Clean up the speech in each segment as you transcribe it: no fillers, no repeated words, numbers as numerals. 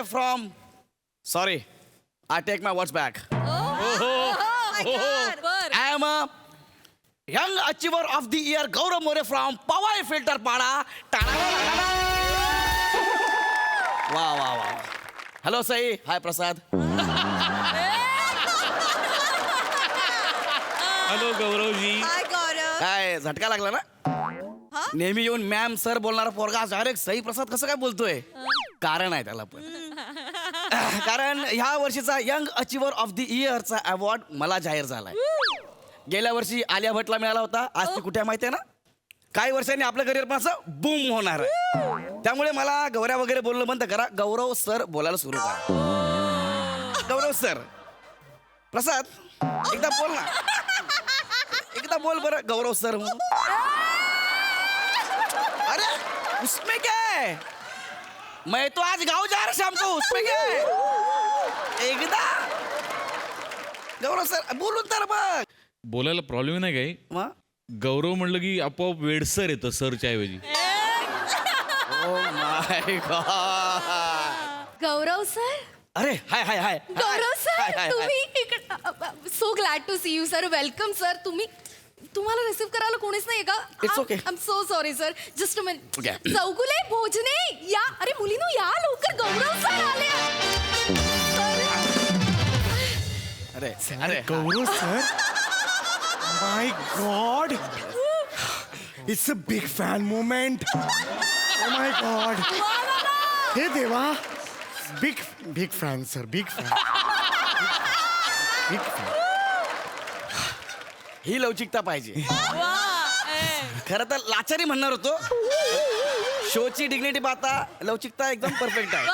from. Sorry, I take my words back. I am a young achiever of the year, Gaurav More from Powai Filter Pada. Wow, wow, wow. Hello, Sai. Hi, Prasad. Hello गौरवजी. हाय गौरव. काय झटका लागला ना? नेहमी येऊन ma'am sir बोलणारा पोरगा direct Sai प्रसाद कसं काय बोलतोय? कारण आहे त्याला पण. कारण ह्या वर्षीचा यंग अचिव्हर ऑफ द इयरचा अवॉर्ड मला जाहीर झालाय. गेल्या वर्षी आलिया भटला मिळाला होता. आज ती कुठे माहितीये ना? काही वर्षांनी आपलं करिअर पण असं बूम होणार आहे. त्यामुळे मला गौऱ्या वगैरे बोलणं बंद करा. गौरव सर बोलायला सुरू करा. गौरव सर. प्रसाद एकदा बोल ना. एकदा बोल बरं गौरव सर म्हणून. अरे उसमें क्या है? मैं तो आज गाँव जा रहा शाम को. उसमें क्या है? एकदा गौरव सर बोलून तर बघ. बोलायला प्रॉब्लेम नाही काही. मग गौरव म्हणलं की आपोआप वेडसर येतं सरच्या ऐवजी. Oh my God. Gaurav sir. अरे hi hi hi. Gaurav hi, sir hi, तुम्ही so glad to see you sir. Welcome sir. तुम्हाला रिसीव्ह करायला कोणीच नाही का? It's okay. I am so sorry sir. Just a minute. Okay. Chougule Bhojane या. अरे मुलीनो या लवकर. गौरव सर आले. अरे अरे Gaurav sir, my God, it's a big fan moment. Oh my God. Hey Deva, big fan sir, big fan. Big fan. ही लवचिकता पाहिजे. खरं तर लाचारी म्हणणार होतो. शोची डिग्निटी पाहता लवचिकता एकदम परफेक्ट आहे.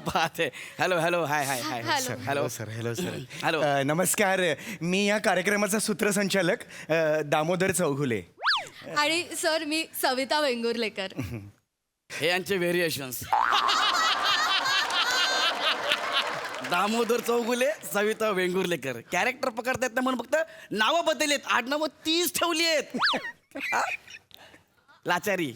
बात आहे. हॅलो हॅलो हाय हाय हाय. Hello. Hello sir hello sir Hello. नमस्कार, मी या कार्यक्रमाचा सूत्रसंचालक दामोदर चौघुले. आणि सर मी सविता वेंगुर्लेकर. हे यांचे व्हेरिएशन्स. दामोदर चौगुले, सविता वेंगुर्लेकर. कॅरेक्टर पकडता येत नाही म्हणून फक्त नावं बदललेत. आडनावं 30 ठेवली आहेत. लाचारी.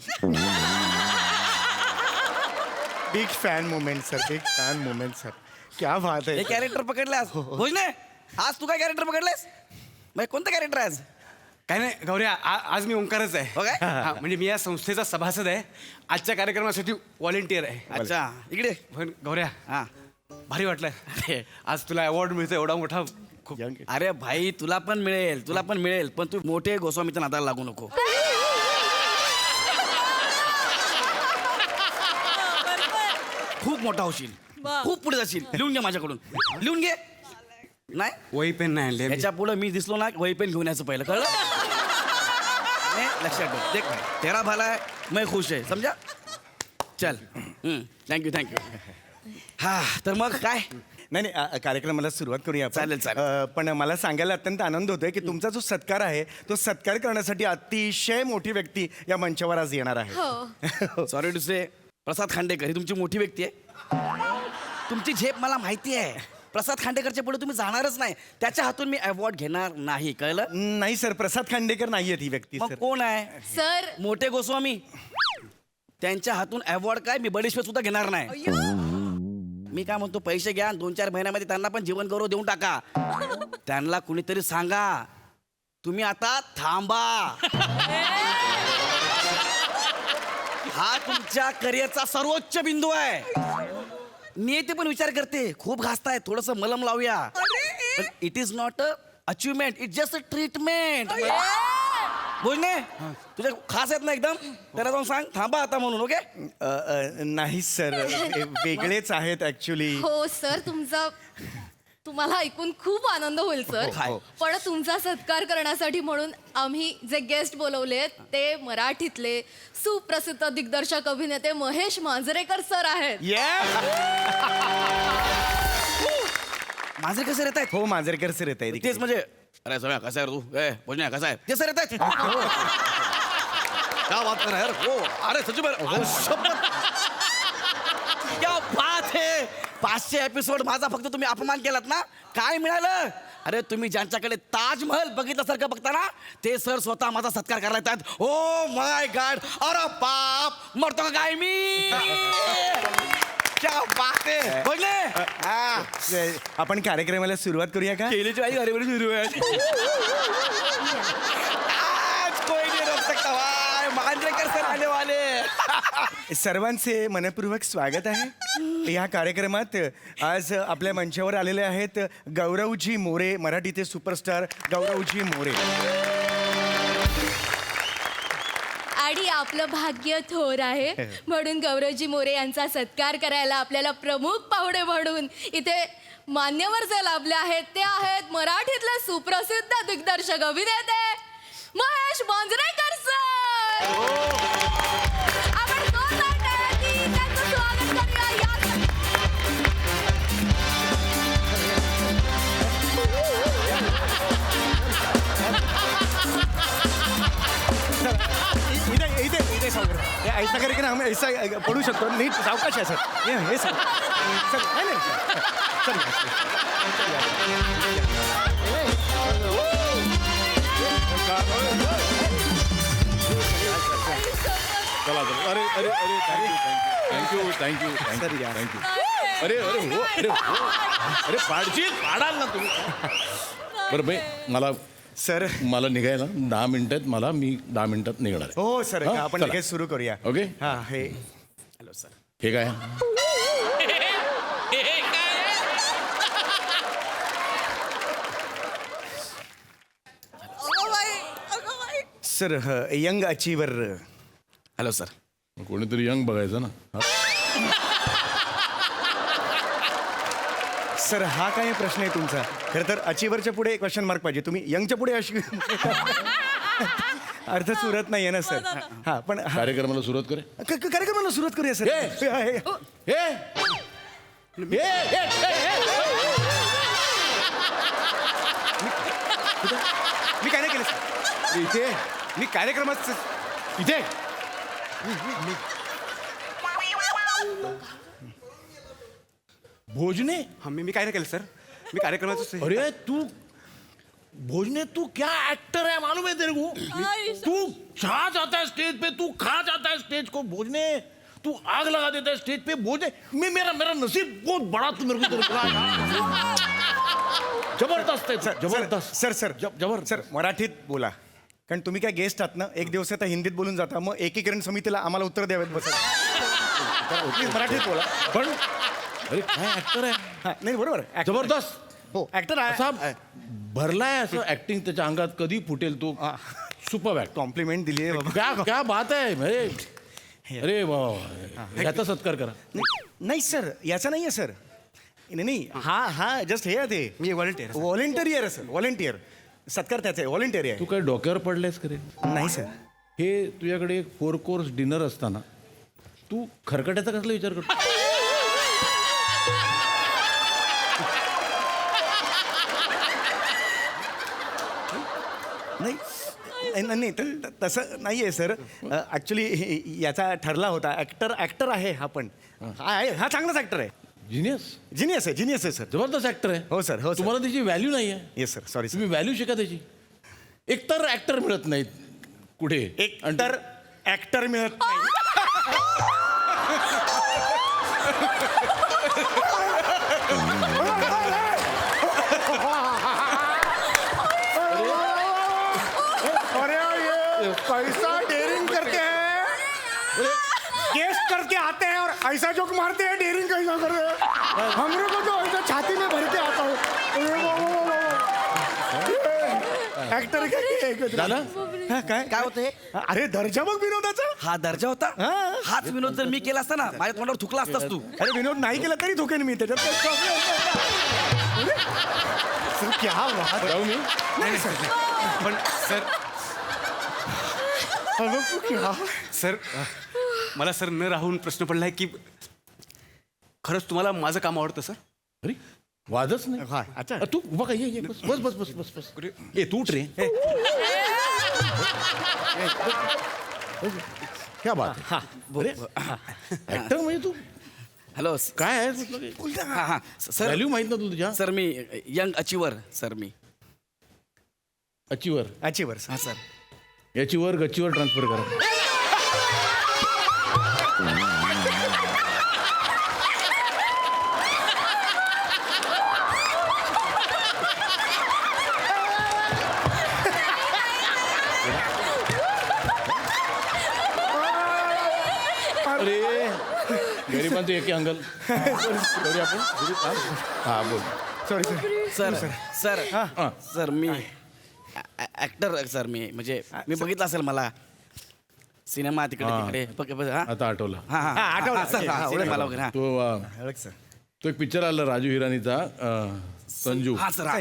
Big fan moment sir, big fan moment sir. क्या बात हे आहे. कॅरेक्टर पकडल्यास भोजने. आज तू काय कॅरेक्टर पकडलेस? मग कोणतं कॅरेक्टर आहे आज? काय नाही गौऱ्या, आज मी ओंकारच आहे. हो काय? हा, म्हणजे मी या संस्थेचा सभासद आहे. आजच्या कार्यक्रमासाठी व्हॉलेंटियर आहे. अच्छा इकडे. पण गौऱ्या, हा भारी वाटलं अरे आज तुला अवॉर्ड मिळतो एवढा मोठा. खूप अरे भाई तुला पण मिळेल पण तू मोठे गोस्वामीच्या नादाला लागू नको. खूप मोठा होशील. खूप पुढे जाशील. लिहून घे माझ्याकडून. लिहून घे. नाही वही पेन नाही आणले. याच्या पुढे मी दिसलो ना वही पेन घेऊन यायचं पहिलं कळलं. नाही, लक्षात ठेव. देख भाई तेरा भला है मैं खुश है समजा. चल थँक्यू. हा तर मग काय? नाही कार्यक्रमाला सुरुवात करूया आपण. चालेल. पण मला सांगायला अत्यंत आनंद होतोय की तुमचा जो सत्कार आहे तो सत्कार करण्यासाठी अतिशय मोठी व्यक्ती या मंचावर आज येणार आहे. हो. सॉरी टू से प्रसाद खांडेकर ही तुमची मोठी व्यक्ती आहे. तुमची झेप मला माहिती आहे. प्रसाद खांडेकरच्या पुढे तुम्ही जाणारच नाही. त्याच्या हातून मी अवॉर्ड घेणार नाही कळलं. नाही सर, प्रसाद खांडेकर नाहीये ती व्यक्ती मग सर. कोण आहे? सर मोठे गोस्वामी. त्यांच्या हातून अवॉर्ड काय मी बडीश्वर सुद्धा घेणार नाही. मी काय म्हणतो पैसे घ्या 2-4 महिन्यामध्ये त्यांना पण जीवन गौरव देऊन टाका. त्यांना कुणीतरी सांगा तुम्ही आता थांबा. हा तुमच्या करिअरचा सर्वोच्च बिंदू आहे. नियती पण विचार करते खूप घासताय थोडस मलम लावूया. It is not a achievement, it just a treatment. बोलणे तुझे खास आहेत ना एकदम. त्याला जाऊन सांग थांबा आता म्हणून. ओके. नाही सर, वेगळेच आहेत ऍक्च्युली. हो सर तुम्हाला ऐकून खूप आनंद होईल सर. हो. पण तुमचा सत्कार करण्यासाठी म्हणून आम्ही जे गेस्ट बोलवले ते मराठीतले सुप्रसिद्ध दिग्दर्शक अभिनेते महेश मांजरेकर सर आहेत. माझे कसे येत आहेत? हो, मांजरेकर सर येत आहेत. तेच म्हणजे अरे सगळ्या कसा आहे रे तू? बोलण्या कसा आहे ते सर येत आहेत. क्या बात कर यार. हो अरे सचिन क्या बात है. 500 एपिसोड माझा फक्त तुम्ही अपमान केलात ना. काय मिळालं? अरे तुम्ही ज्यांच्याकडे ताजमहल बघितल्यासारखं बघताना ते सर स्वतः माझा सत्कार करायला येतात. ओ माय गॉड. अरे बाप मरतो का काय मी. क्या बात आहे बघले आपण कार्यक्रमाला सुरुवात करूया का केलीची आई हरिबरी सुरू आहे आज कोई नहीं रोक सकता भाई मांजरेकर सर आने वाले सर्वांचे मनपूर्वक स्वागत आहे या कार्यक्रमात आज आपल्या मंचावर आलेले आहेत गौरवजी मोरे, मराठीचे सुपरस्टार गौरवजी मोरे. आणि आपलं भाग्य थोर आहे म्हणून गौरवजी मोरे यांचा सत्कार करायला आपल्याला प्रमुख पाहुणे म्हणून इथे मान्यवर जे लाभले आहेत ते आहेत मराठीतले सुप्रसिद्ध दिग्दर्शक अभिनेते महेश मांजरेकर सर. आपण दोन मिनिटांनी त्यांचं स्वागत करूया. इथे इथे सावकर ऐसा कार्यक्रम ऐसा पडू शकतो नीट सावकाश आहे सर हे सर सर नाही सर चला अरे अरे अरे थँक्यू थँक्यू थँक्यू सर, या. थँक्यू अरे अरे हो अरे हो अरे पाडाल ना तुम्ही बरं बाई सर मला निघायला 10 मिनिटात मी 10 मिनिटात निघणार आहे. हो सर हा, आपण चला. लगेच सुरू करूया. ओके हा हे हॅलो सर हे काय sir young achiever hello sir कोणीतरी यंग बघायचं ना हा? सर हा काय प्रश्न आहे तुमचा खरं तर अचीवरच्या पुढे क्वेश्चन मार्क पाहिजे तुम्ही यंगच्या पुढे अशी अर्थ सुरत नाही आहे ना सर हा पण कार्यक्रमाला सुरुवात करे कार्यक्रमाला सुरुवात करूया सर मी काय नाही केलं सर इथे मी कार्यक्रमात इथे भोजने हा मी काय नाही केलं सर मी कार्यक्रमाचं अरे तू भोजने तू क्या एक्टर है मालूम है तेरे को तू छा जाता है स्टेज पे तू खा जाता है स्टेज को भोजने तू आग लगा देता है स्टेज पे भोजने मेरा नसीब बहुत बड़ा तू मेरे को तेरे को जबरदस्त है सर जबरदस्त सर सर जबरदस्त सर मराठीत बोला कारण तुम्ही काय गेस्ट आहात ना एक दिवस आता हिंदीत बोलून जाता मग एकीकरण समितीला आम्हाला उत्तर द्यावेत बस प्लीज मराठीत बोला पण अरे काय ऍक्टर आहे हा, नाही बरोबर जबरदस्त हो ऍक्टर असा भरलाय असं ऍक्टिंग त्याच्या अंगात कधी फुटेल तो सुपर ऍक्ट कॉम्प्लिमेंट दिली आहे बाबा क्या क्या बात आहे अरे वा याचा सत्कार करा नाही सर याचा नाही आहे सर नाही हा हा जस्ट हे आहे ते मी व्हॉलंटियर व्हॉलेंटियर सर व्हॉलेंटियर सत्कार त्याचा आहे व्हॉलेंटियर आहे तू काय डोक्यावर पडलेस करे नाही सर हे तुझ्याकडे एक 4 कोर्स डिनर असताना तू खरकट्याचा कसला विचार करतो नाही तसं नाही आहे सर ॲक्च्युली याचा ठरला होता ॲक्टर आहे हा पण हा चांगलाच ॲक्टर आहे जिनियस जिनियस आहे सर जबरदस्त ऍक्टर आहे हो सर हो तुम्हाला त्याची व्हॅल्यू नाही आहे येस सर सॉरी सर तुम्ही व्हॅल्यू शिका त्याची एकतर ऍक्टर मिळत नाहीत कुठे तर ॲक्टर मिळत नाही अरे ये कैसा डेयरिंग करते हैं गेस्ट करके आते हैं और ऐसा जोक मारते हैं डेयरिंग कैसा कर रहे हैं हमरे को तो ऐसा छाती में भर के आता हूँ ऍक्टर झालं काय काय होतं हे अरे दर्जा बघ विनोदाचा हा दर्जा होता हा. हाच विनोद जर मी केला असता ना माझ्या तोंडावर थुकला असतास तू अरे विनोद नाही केला तरी धोकेन मी त्याच्यात काही problem नाही. सर, क्या बात जाऊ मी नाही सर पण सर अहो, क्या सर मला सर न राहून प्रश्न पडलाय की खरंच तुम्हाला माझं काम आवडतं सर अरे वादच नाही हा, अच्छा. तू उभा काय ये बस बस बस बस बस बस ए तू ट्रे क्या बात हा ऍक्टर म्हणजे तू हॅलो काय आहे हा हा सर व्हॅल्यू माहित ना तुझ्या सर मी यंग अचिवर सर मी अचीवर अचिवर हा सर याची वर गच्चीवर ट्रान्सफर करा मेरी पण ते एक अंगल सॉरी आपण हा बोल सॉरी सर सर सर हा. सर मी ऍक्टर सर मी म्हणजे मी बघितलं असेल मला सिनेमा तिकडे हा. तिकडे हा आता आठवलं हा हा आठवलं. सर हा ओळख मला वगैरे हा. तो सर तो एक पिक्चर आला राजू हिरानीचा संजू हा सर हा.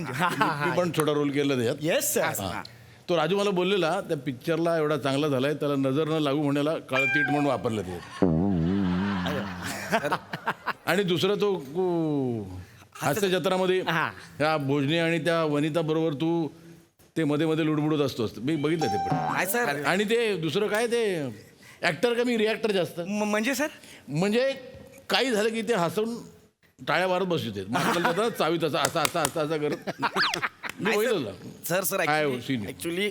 मी पण छोटा रोल केला त्याच्यात येस सर हा. तो राजू मला बोललेला त्या पिक्चरला एवढा चांगला झालाय त्याला नजर न लागू म्हणायला काळतीट म्हणून वापरलं ते आणि दुसरं तो हास्य जत्रामध्ये हा. त्या भोजने आणि त्या वनिता बरोबर तू ते मध्ये मध्ये लुडबुडत असतोस मी बघितलं ते पण नाही सर आणि ते दुसरं काय ते ऍक्टर का मी रिॲक्टर जास्त म्हणजे सर म्हणजे काही झालं की ते हसवून टाळ्या मारत बसते चावीत असं असं असं असं असं करत मी बघितलं सर सर काय हो, scene? ऍक्च्युली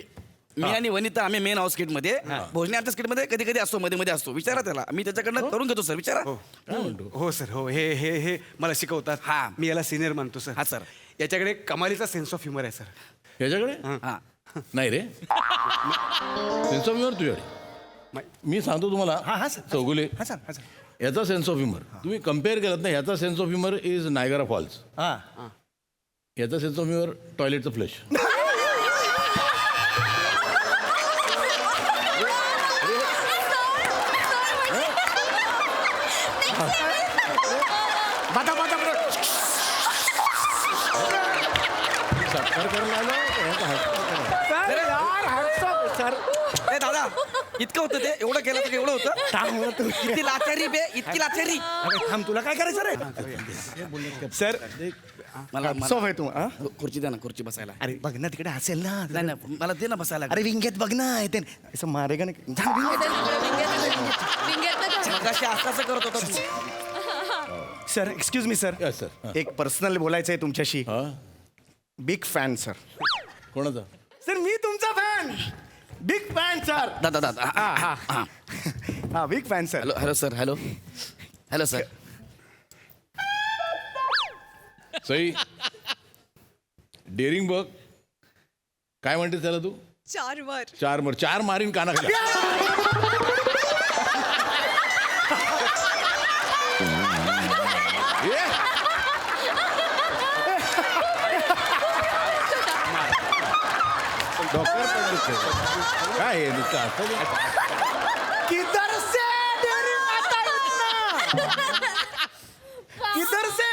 मी आणि वनिता आम्ही मेन हाऊस मध्ये भोजने आमच्या स्किट मध्ये कधी कधी असतो मध्ये मध्ये असतो विचारा त्याला मी त्याच्याकडनं करून घेतो सर विचारा काय म्हणतो हो सर हो हे हे हे मला शिकवतात हा. मी याला सिनियर मानतो सर हा, सर. याच्याकडे कमालीचा सेन्स ऑफ ह्युमर आहे सर याच्याकडे हा नाही रे सेन्स ऑफ ह्युमर तुझ्याकडे मी सांगतो तुम्हाला हा, सर. चौगुले हा सर हा सर याचा सेन्स ऑफ ह्युमर तुम्ही कम्पेअर केलात ना याचा sense of humour is Niagara Falls हा याचा सेन्स ऑफ ह्युमर टॉयलेटचं फ्लश बाता बाता सत्कार करायला आलो यांचा हात- सर ए दादा इतकं होतं ते एवढं केलं तर एवढं होतं थांब तू इतकी लाचारी बे इतकी लाचारी अरे थांब तुला काय करायचं रे सर मला सॉफ आहे तू हा? खुर्ची द्या ना खुर्ची बसायला अरे बघ ना तिकडे असेल ना नाही नाही मला दे ना बसायला अरे विंगेत बघ ना येते असं मारेगा ना जा, विंगेत. कशी असं करत होता तू sir excuse me sir Yes, sir. एक पर्सनल बोलायचं आहे तुमच्याशी हा बिग फॅन सर कोणाचा सर मी तुमचा फॅन बिग फॅन सर दादा दादा हा हा हा हा big fan sir hello hello sir hello hello sir Sai daring बघ काय म्हणतेस त्याला तू 4 वर 4 मारीन कानाखाली ए! डॉक्टर काय आहे नुसतं असं? किधर से डेअरिंग आता इतना? किधर से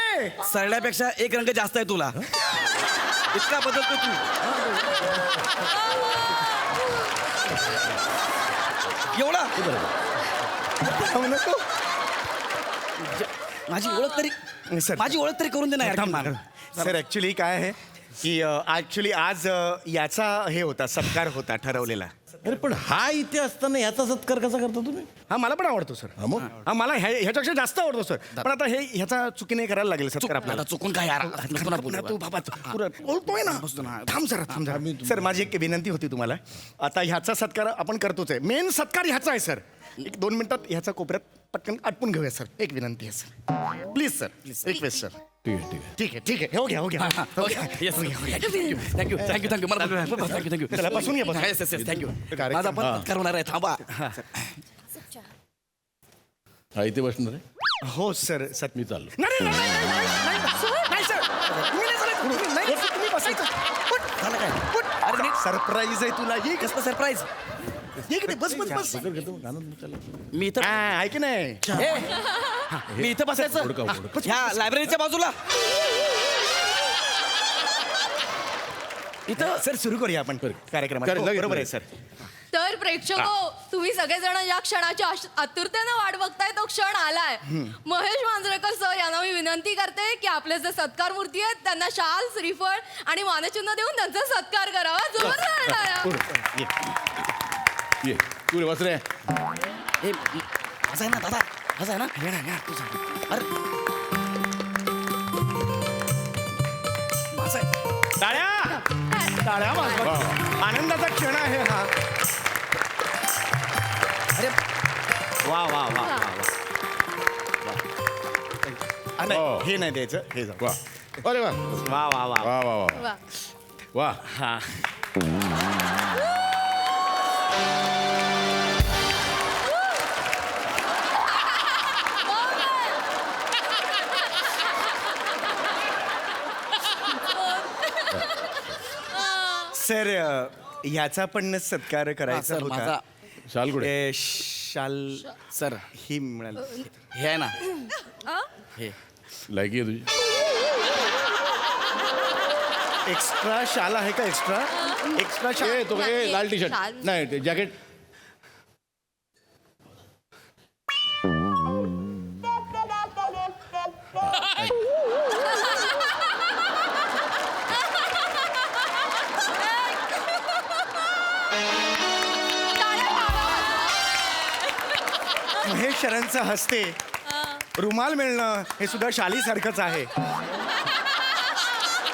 सरण्यापेक्षा एक रंग जास्त आहे तुला इतका बदलतो तू एवढा थांब ना तू. माझी ओळख सर. तरी करून दे ना यार थांब किमान. ना. सर ऍक्च्युली काय आहे की ऍक्च्युली आज याचा हे होता सत्कार होता ठरवलेला अरे पण हा इथे असताना याचा सत्कार कसा करता तुम्ही हा मला पण आवडतो सर हा मग? हा मला ह्याच्यापेक्षा जास्त आवडतो सर पण आता हे ह्याचा चुकीने करायला लागेल सत्कार आपल्याला आता चुकून काय यार नको ना बोलू. तू बाबा बोलतोय ना बसतो ना. थांब जरा सर माझी एक विनंती होती तुम्हाला आता ह्याचा सत्कार आपण करतोच आहे मेन सत्कार ह्याचा आहे सर 1-2 मिनिटात ह्याचा कोपऱ्यात पटकन आटपून घेऊया सर एक विनंती आहे sir please sir request sir ठीक आहे ठीक आहे हो घ्या थँक्यू मला थँक्यू चला, बसून घ्या, बसून. येस थँक्यू कार्यक्रम- माझा पण सत्कार होणार आहे थांबा हा इथे बसणार आहे हो सर सर मी चाललो नाही सर तुम्ही बसायचं झालं काय अरे सरप्राईज आहे तुला ये कसं सरप्राईज बस पकड घेतो गाणं चाललं. मी इथं ऐक नाही मी इथं बसायचं हुडका. ह्या लायब्ररीच्या बाजूला इथं सर सुरू करूया आपण कार्यक्रम कर, लगेच, बरोबर आहे लगेच. सर तर प्रेक्षको तुम्ही सगळेजण या क्षणाची आतुरतेने वाट बघताय तो क्षण आलाय महेश मांजरेकर सर यांना मी विनंती करते की आपले जे सत्कार मूर्ती आहेत त्यांना शाल श्रीफळ आणि मानचिन्ह देऊन त्यांचा सत्कार करावा जोरदार टाळ्या. ये तू रे बस रे ए असं आहे ना दादा असं आहे ना ये ना या तुझा अरे माझं आहे टाळ्या वाजवा. आनंदाचा क्षण आहे हा अरे वा वा वा वा हो. हे नाही द्यायचं हे जाऊ वा अरे वा वा वा वा वा वा वा वा. वा हा सर ह्याचा पण सत्कार करायचा सर माझा होता शाल कुठे शाल सर ही मिळाली हे आहे ना हे लायकी आहे तुझी एक्स्ट्रा शाल आहे का एक्स्ट्रा शाल ए तो काय लाल टी शर्ट शाल. नाही ते जॅकेट महेश शरणचं हस्ते रुमाल मिळणं हे सुद्धा शालीसारखंच आहे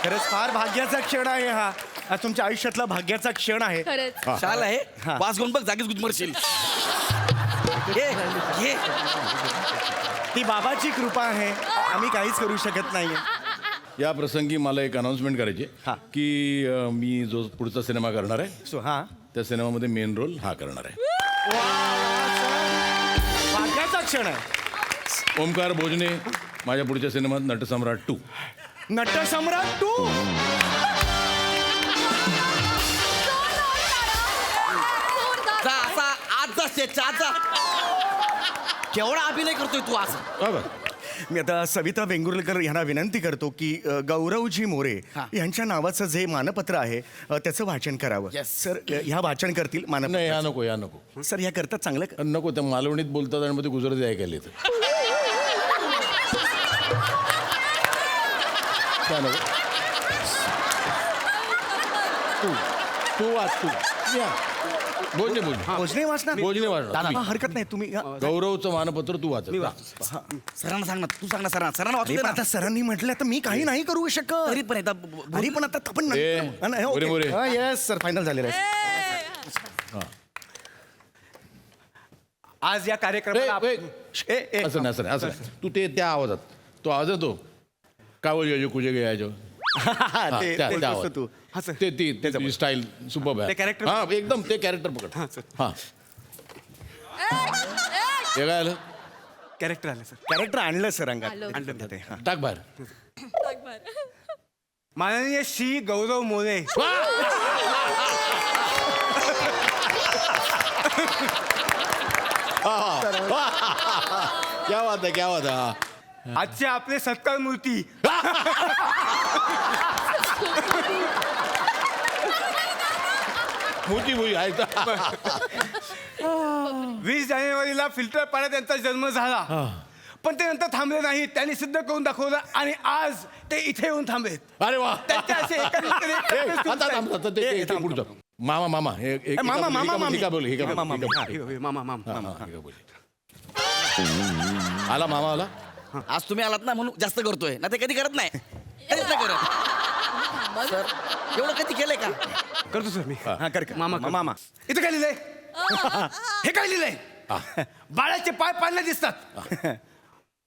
खरंच फार भाग्याचा क्षण आहे हा आज तुमच्या आयुष्यातला भाग्याचा क्षण आहे खरंच शाल आहे वास घेऊन बघ जागीच गुदमरशील ये ती बाबाची कृपा आहे आम्ही काहीच करू शकत नाहीये या प्रसंगी मला एक अनाउन्समेंट करायची आहे हा. की मी जो पुढचा सिनेमा करणार आहे सो हा त्या सिनेमामध्ये मेन रोल हा करणार आहे भाग्याचा क्षण आहे ओमकार भोजने माझ्या पुढच्या सिनेमात नटसम्राट 2 नटसम्राट तू जा असा आज जा स्टेजच्या आज जा केवढा अभिनय करतोय तू असं मी आता सविता वेंगुर्लेकर यांना विनंती करतो की गौरवजी मोरे हा. यांच्या नावाचं जे मानपत्र आहे त्याचं वाचन करावं Yes. सर ह्या वाचन करतील नाही या मानपत्र नको या नको सर ह्या करतात चांगलं नको त्या मालवणीत बोलतात आणि मध्ये गुजराती ऐकायला येतं त्या नको तू वाच तू या भोजने भोजने वाचणार भोजने वाचणार हा, हरकत नाही तुम्ही हा. गौरवचं मानपत्र तू वाच सरांना सांग ना तू सांग ना सरांना वाचू अरे दे पण ना. आता सरांनी म्हटलं तर मी काही नाही करू शकत तरी पण एकदा तरी पण आता आपण ए, More, More. Yes sir final झालेलं आहे आज या कार्यक्रमाला आप- असं नाही असं नाही असं नाही तू ते त्या आवाजात तो आवाज आहे तो काय बोल कुठे गेलो ते बोलतोस तू ते ती त्याची स्टाईल सुपर ते character- हा एकदम ते कॅरेक्टर पकड हा हे काय आलं कॅरेक्टर आलं सर कॅरेक्टर आणलं सर आलं. अंगात ते, हा. टाक बाहेर माननीय श्री गौरव मोरे क्या बात आहे क्या बात आहे आजचे आपले सत्कार मूर्ती मोठी भुई आहे 20 जानेवारीला फिल्टर पाण्यात त्यांचा जन्म झाला पण ते नंतर थांबले नाही त्यांनी सिद्ध करून दाखवलं आणि आज ते इथे येऊन थांबलेत अरे वा त्यांचे असे आता थांब, आता ते पुढचं मामा मामा मामा, मामा, हे का बोल हे का मामा, बोल, मामा. हे का बोल. मामा मामा हा, हा, हे का बोल. आला मामा आला आज तुम्ही आलात ना म्हणून जास्त करतोय ना ते कधी करत नाही कधीच नाही करत सर एवढं कधी केलंय का करतो सर मी हा कर मामा इथं काय लिहिलंय हे काय लिहिलंय बाळाचे पाय पाळणे दिसतात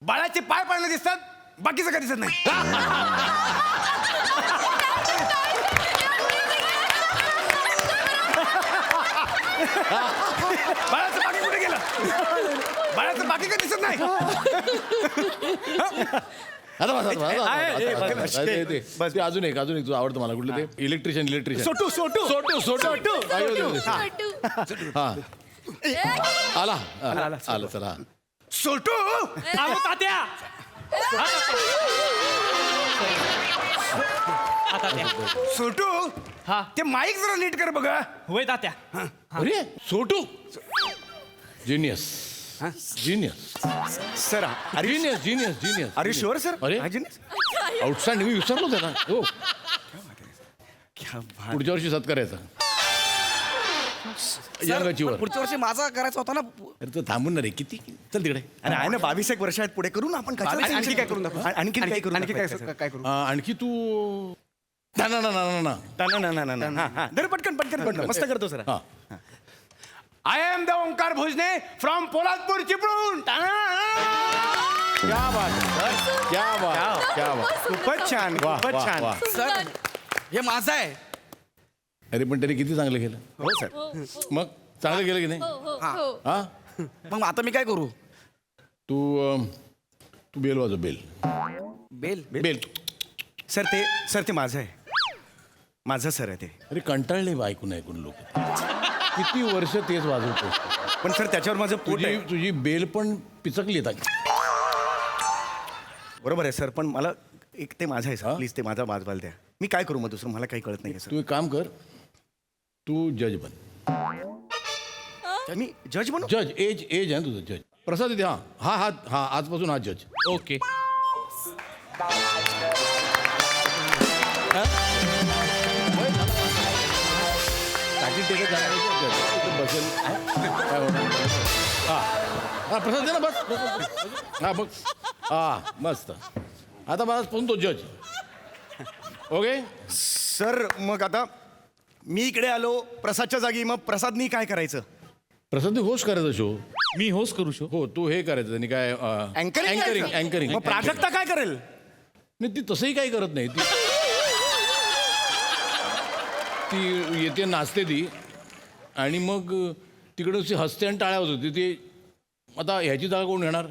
बाळाचे पाय पाळणे दिसतात बाकीचं काय दिसत नाही बाळाचं बाकी कुठे गेलं बाळाचं बाकी काय दिसत नाही आता बस, आता बस, आता ए, बस, बस, आता बस, ते अजून एक तुझं आवडतं मला कुठलं ते इलेक्ट्रिशियन सोटू सोटू सोटू सोटू आयो, दे, दे. छोटू. हा आला आला चला सोटू तात्या सोटू ते माईक जरा नीट कर बघा होय तात्या अरे सोटू genius genius sir genius genius genius अरे शुअर सर अरे आउटस्टँडिंग मी विसरलो त्याला हो पुढच्या वर्षी सत्कारायचा या सर, पण पुढच्या वर्षी माझा करायचा होता ना अरे तो थांबून ना रे किती चल तिकडे अरे आहे ना 22 एक वर्ष आहेत पुढे करू ना आपण कशाला आणखी tension काय करून दाखवू? आणखी काय करू आणखी दाखवायचं? काय करू आणखी तू ना ना ना ना ना ना हा दर पटकन पटकन पटकन मस्त करतो सर हा I am the Omkar Bhojane from Poladpur Chiplun क्या बात क्या बात क्या बात खूपच छान वा खूपच वा छान वा सर हे माझं आहे अरे पण त्याने किती चांगलं केलं हो सर मग चांगलं केलं की नाही हो, हो. हा मग आता मी काय करू तू तू बेल वाजव बेल बेल बेल सर ते माझं आहे माझं सर आहे ते. अरे कंटाळले बा ऐकून ऐकून लोक. किती वर्ष तेच वाजवतो. पण सर त्याच्यावर माझं पोट तुझी आहे. तुझी बेल पण पिचकली येतात. बरोबर आहे सर, पण मला एक ते माझं आहे सर, हा? प्लीज ते माझा वाजवायला द्या. मी काय करू मग दुसरं, मला काही कळत नाही सर. तू एक काम कर, तू जज बन. मी जज बनू? जज एज एज आहे ना तुझं जज. प्रसाद इथे. हा आजपासून हा जज. ओके. टाकी टेकत जाणार आहे का? जज. बसेल. काय होणार? हा प्रसाद दे ना बस. हा बघ. हा मस्त. आता मला पण तो जज. ओके. सर मग आता मी इकडे आलो प्रसादच्या जागी, मग प्रसादनी काय करायचं? प्रसाद होस्ट करायचा शो. मी होस्ट करू शकतो. हो तू हे करायचं त्यांनी काय अँकरिंग. मग प्राजक्ता काय करेल? नाही ती तसंही काही करत नाही. ती येते नाचते ती आणि मग तिकडे हसते आणि टाळ्या होत होती. ती आता ह्याची जागा कोण घेणार?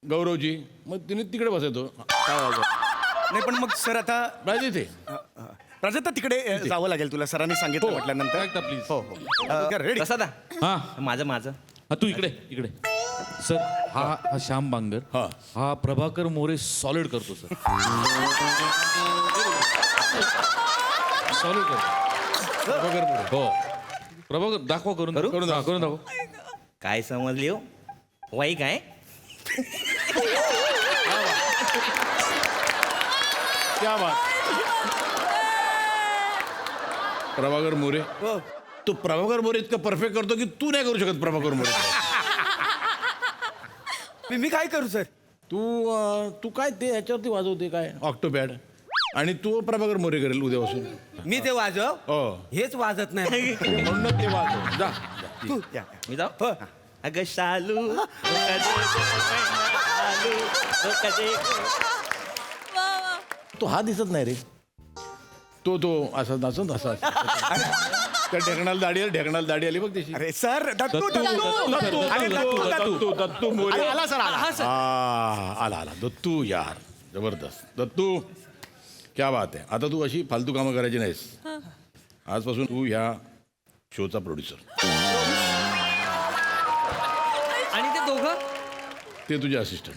गौरवची. मग तिने तिकडे बसायचो. नाही पण मग सर आता राहायचं इथे. प्राजक्ता तिकडे जावं लागेल तुला, सरांनी सांगितलं म्हटल्यानंतर. प्राजक्ता, please. हो हो रेडी. प्रसादा हा माझं हा तू इकडे इकडे. सर हा श्याम बांगर. हा. हा प्रभाकर मोरे सॉलिड करतो सर. सॉलिड करतो. हो प्रभाकर दाखवा करून करून दाखव. काय समजली हो वाई काय क्या बात. प्रभाकर मोरे. तू प्रभाकर मोरे इतकं परफेक्ट करतो की तू नाही करू शकत प्रभाकर मोरे. मी काय करू सर? तू काय ते ह्याच्यावरती वाजवते काय ऑक्टोपॅड आणि तू प्रभाकर मोरे करेल उद्यापासून. मी ते वाजव हो हेच वाजत नाही. म्हणूनच ते वाजव. जा. तू या. मी जाऊ हो अगं शालू तो हा दिसत नाही रे. तो असा नाचत असा त्या ढेकणाला दाढी आली बघ त्याची. अरे सर दत्तू दत्तू मोरे. आला सर आला. आला दत्तू यार जबरदस्त. दत्तू क्या बात आहे. आता तू अशी फालतू कामं करायची नाहीस. आजपासून तू ह्या शोचा प्रोड्युसर आणि ते दोघं ते तुझे असिस्टंट.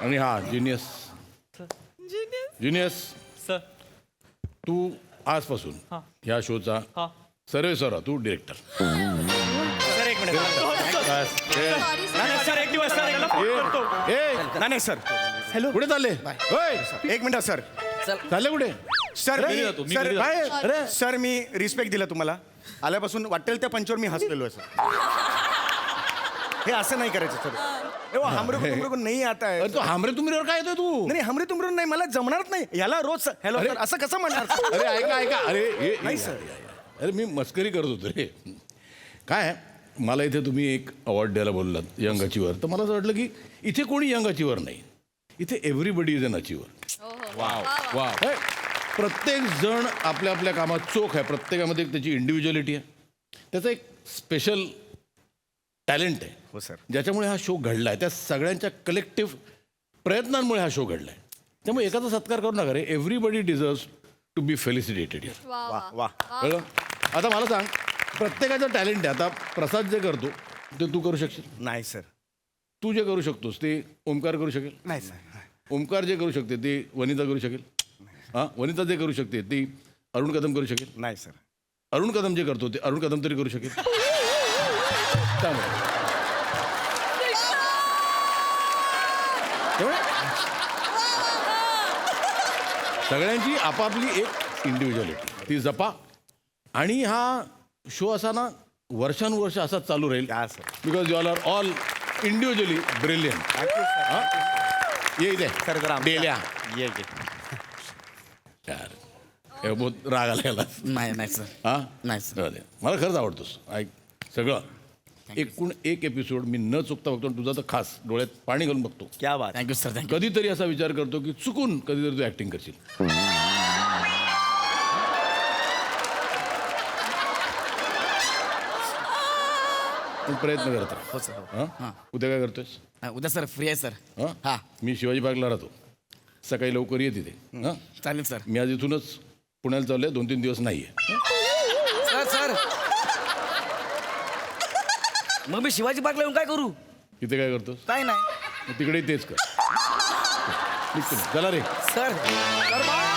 आणि हा जिनियस सर तू आजपासून ह्या शोचा सर्वेसर तू डिरेक्टर. सर एक मिनिट. सर एक दिवस सर नाही सर. हॅलो कुठे चालले? होय, एक मिनिट सर. चालले कुठे? सर घरी जातो, मी घरी काय अरे सर मी रिस्पेक्ट दिला तुम्हाला. आल्यापासून वाटेल त्या पंचवर मी हसलेलो आहे सर. हे असं नाही करायचं सर. हमरे तुमरे नाही आता है. अरे तू हमरे तुमरीवर काय येतोय तू? नाही हमरे तुमरे नाही, मला जमणार नाही याला रोज हॅलो अरे. सर असं कसं म्हणणार सर? अरे ऐका अरे नाही, सर. सर. अरे मी मस्करी करत होतो रे. काय आहे, मला इथे तुम्ही एक अवॉर्ड द्यायला बोललात यंग अचिव्हर. तर मला असं वाटलं की इथे कोणी यंग अचिव्हर नाही. इथे एव्हरीबडी इज अन अचिव्हर. वा प्रत्येक जण आपल्या आपल्या कामात चोख आहे. प्रत्येकामध्ये एक त्याची इंडिव्हिज्युअलिटी आहे. त्याचं एक स्पेशल टॅलेंट आहे. हो सर. ज्याच्यामुळे हा शो घडला आहे. त्या सगळ्यांच्या कलेक्टिव्ह प्रयत्नांमुळे हा शो घडला आहे. त्यामुळे एकाचा सत्कार करू नका रे. Everybody deserves to be felicitated here. वा वा. कळलं? आता मला सांग, प्रत्येकाचं टॅलेंट आहे. आता प्रसाद जे करतो ते तू करू शकशील. नाही सर. तू जे करू शकतोस ते ओमकार करू शकेल. नाही सर. ओमकार जे करू शकते ते वनिता करू शकेल. हां वनिता जे करू शकते ती अरुण कदम करू शकेल. नाही सर. अरुण कदम जे करतो ते अरुण कदम तरी करू शकेल. त्यामुळे सगळ्यांची आपापली एक इंडिव्हिज्युअलिटी ती जपा. आणि हा शो असा ना वर्षानुवर्ष असाच चालू राहील. या sir. Because you all are all individually brilliant. ये इथे सर जरा डेल्या ये यार हे बहुत राग आला याला. नाही सर. हा नाही सर. राहू दे. मला खरंच आवडतोस. ऐक सगळं एकूण एक एपिसोड मी न चुकता बघतो आणि तुझा तर खास डोळ्यात पाणी घालून बघतो. क्या बात. Thank you sir. थँक्यू. कधीतरी असा विचार करतो की चुकून कधीतरी तू ऍक्टिंग करशील. तू प्रयत्न करत हो सर हो हां हां उद्या काय करतोयस उद्या सर फ्री आहे सर हां हां मी शिवाजी पार्कला राहतो सकाळी लवकर ये तिथे हां चालेल सर मी आज इथूनच पुण्याला चाललोय 2-3 दिवस नाही आहे सर सर मग मी शिवाजी पार्कला येऊन काय करू इथे काय करतोस काय नाही मग तिकडे तेच कर निघतो मी. चला रे सर सर बाय.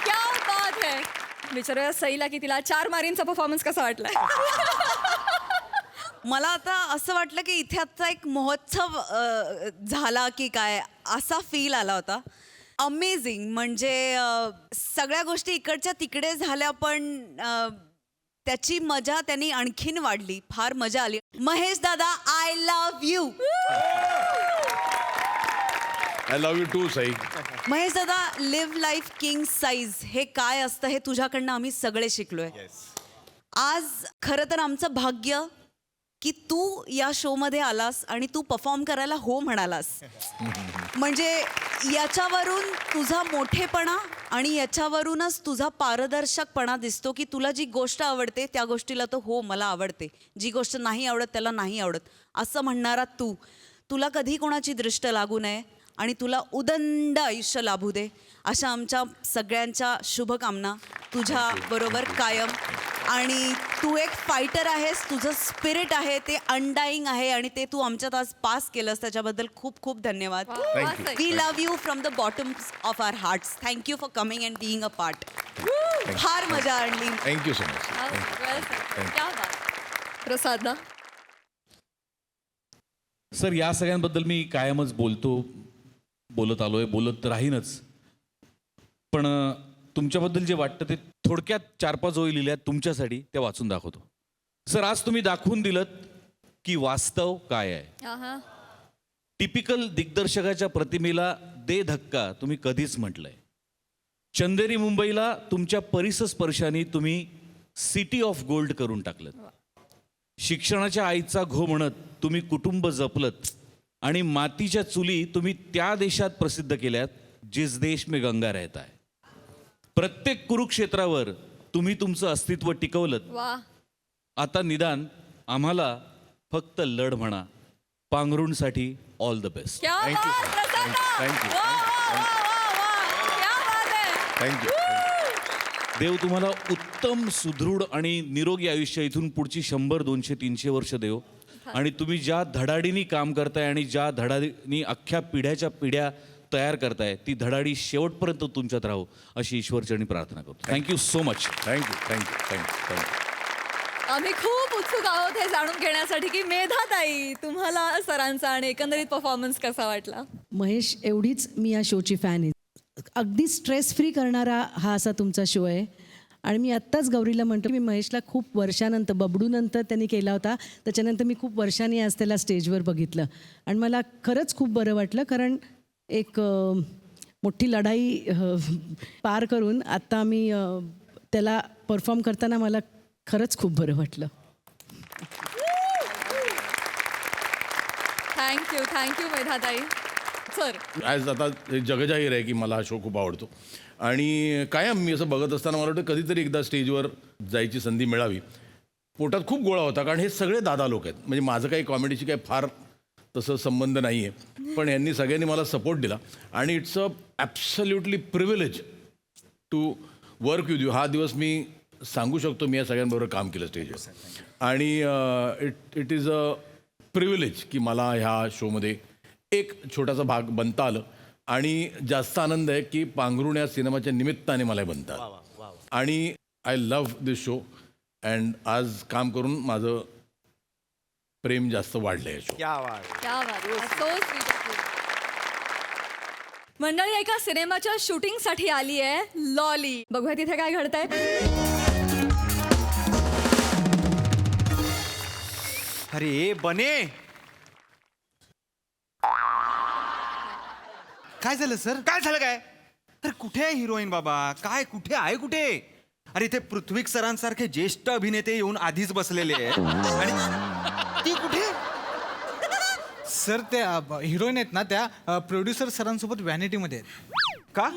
क्या बात है. विचारूया सईला की तिला 4 मारींचा परफॉर्मन्स कसा वाटलाय. मला आता असं वाटलं की इथे आता एक महोत्सव झाला की काय असा फील आला होता. अमेझिंग. म्हणजे सगळ्या गोष्टी इकडच्या तिकडे झाल्या पण त्याची मजा त्यांनी आणखीन वाढली. फार मजा आली. महेश दादा I love you. I love you too Sai Mahesh दादा लिव्ह लाईफ किंग साईज हे काय असतं हे तुझ्याकडनं आम्ही सगळे शिकलोय. आज खरं तर आमचं भाग्य की तू या शोमध्ये आलास आणि तू परफॉर्म करायला हो म्हणालास. म्हणजे याच्यावरून तुझा मोठेपणा आणि याच्यावरूनच तुझा पारदर्शकपणा दिसतो की तुला जी गोष्ट आवडते त्या गोष्टीला तो हो मला आवडते, जी गोष्ट नाही आवडत त्याला नाही आवडत असं म्हणणारा तू. तुला कधी कोणाची दृष्ट लागू नये आणि तुला उदंड आयुष्य लाभू दे अशा आमच्या सगळ्यांच्या शुभकामना तुझ्या बरोबर कायम. आणि तू एक फायटर आहेस, तुझं स्पिरिट आहे ते अनडाईंग आहे आणि ते तू आमच्यात आज पास केलंस त्याच्याबद्दल खूप खूप धन्यवाद. We love you from the bottom of our hearts. Thank you for coming and being a part. फार मजा आणली. Thank you so much. प्रसाद ना. सर या सगळ्यांबद्दल मी कायमच बोलत आलोय, बोलत राहीनच. पण तुमच्याबद्दल जे वाटतं ते थोडक्यात 4-5 ओळी लिहिल्यात तुमच्यासाठी, त्या वाचून दाखवतो. सर आज तुम्ही दाखवून दिलत की वास्तव काय आहे. टिपिकल दिग्दर्शकाच्या प्रतिमेला दे धक्का तुम्ही कधीच म्हटलंय. चंदेरी मुंबईला तुमच्या परिसस्पर्शाने तुम्ही सिटी ऑफ गोल्ड करून टाकलं. शिक्षणाच्या आईचा घो म्हणत तुम्ही कुटुंब जपलत आणि मातीच्या चुली तुम्ही त्या देशात प्रसिद्ध केल्यात जिस देश में गंगा रहता है. प्रत्येक कुरुक्षेत्रावर तुम्ही तुमचं अस्तित्व टिकवलं. आता निदान आम्हाला फक्त लढ म्हणा. पांघरूणसाठी ऑल द बेस्ट. थँक्यू. देव तुम्हाला उत्तम सुदृढ आणि निरोगी आयुष्य इथून पुढची 100, 200, 300 वर्ष देव. आणि तुम्ही ज्या धडाडीनी काम करताय आणि ज्या धडाडीनी अख्ख्या पिढ्याच्या पिढ्या तयार करताय ती धडाडी शेवटपर्यंत तुमच्यात राहू अशी ईश्वरचरणी प्रार्थना करतो. Thank you so much. थँक्यू. आम्ही खूप उत्सुक आहोत हे जाणून घेण्यासाठी की मेधाताई तुम्हाला सरांचा आणि एकंदरीत परफॉर्मन्स कसा वाटला. महेश एवढीच मी या शोची फॅन आहे. अगदी स्ट्रेस फ्री करणारा हा असा तुमचा शो आहे. आणि मी आत्ताच गौरीला म्हणतो मी महेशला खूप वर्षानंतर बबडूनंतर त्यांनी केला होता, त्याच्यानंतर मी खूप वर्षांनी आज त्याला स्टेजवर बघितलं आणि मला खरंच खूप बरं वाटलं. कारण एक मोठी लढाई पार करून आत्ता मी त्याला परफॉर्म करताना मला खरंच खूप बरं वाटलं. थँक्यू मेधाताई. सर आज आता हे जगजाहीर आहे की मला हा शो खूप आवडतो आणि कायम मी असं बघत असताना मला वाटतं कधीतरी एकदा स्टेजवर जायची संधी मिळावी. पोटात खूप गोळा होता कारण हे सगळे दादा लोक आहेत. म्हणजे माझं काही कॉमेडीशी काही फार तसं संबंध नाही आहे पण यांनी सगळ्यांनी मला सपोर्ट दिला आणि it's a absolutely privilege to work with you. हा दिवस मी सांगू शकतो मी या सगळ्यांबरोबर काम केलं स्टेजवर आणि इट इज अ प्रिव्हिलेज की मला ह्या शोमध्ये एक छोटासा भाग बनता आलं आणि जास्त आनंद आहे की पांघरुण या सिनेमाच्या निमित्ताने मला बनता आलं. आणि I love this show and आज काम करून माझं प्रेम जास्त वाढलं आहे शो. मंडळी एका सिनेमाच्या शूटिंगसाठी आली आहे लॉली. बघूया तिथे काय घडतंय. अरे बने काय झालं सर. काय झालं काय. अरे कुठे आहे हिरोईन बाबा. काय कुठे आहे कुठे. अरे इथे पृथ्वी सरांसारखे ज्येष्ठ अभिनेते येऊन आधीच बसलेले आहेत आणि ती कुठे. सर त्या हिरोईन आहेत ना त्या प्रोड्युसर सरांसोबत व्हॅनिटीमध्ये आहेत. का?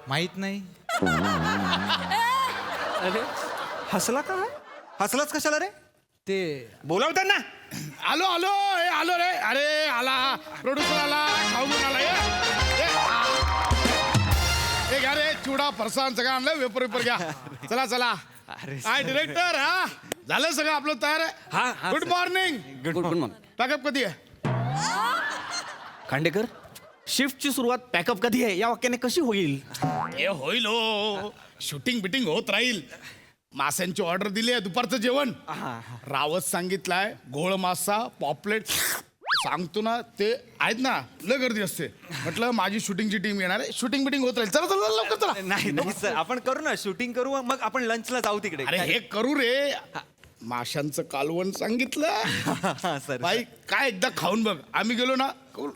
माहित नाही. अरे हसला का? हसलाच कशाला रे? ते बोलाव त्यांना. आलो आलो ए, आलो रे. अरे आला प्रोड्युसर आला, खाऊन आला. हे घ्या रे, चिवडा फरसाण सगळं आणलं. वेपर वेपर घ्या. चला चला. काय डिरेक्टर, हा झालं सगळं आपलं तयार हा, आहे. हा, good sir. Morning. Good morning. Pack up कधी आहे? खांडेकर, शिफ्टची सुरुवात पॅकअप कधी आहे या वाक्याने कशी होईल? हे होईल हो. शूटिंग बिटिंग होत राहील. माशांची ऑर्डर दिली आहे, दुपारचं जेवण. रावत सांगितलाय घोळ मासा पॉपलेट सांगतो ना, ते आहेत ना, लय गर्दी असते. म्हटलं माझी शूटिंगची टीम येणार आहे, शूटिंग बिटिंग होत राहील. चला चला लवकर चला. नाही नाही सर, आपण करू ना, शूटिंग करू, मग आपण लंचला जाऊ तिकडे. अरे हे करू रे. माशांचं कालवण सांगितलं सर. बाई, काय एकदा खाऊन बघ. आम्ही गेलो ना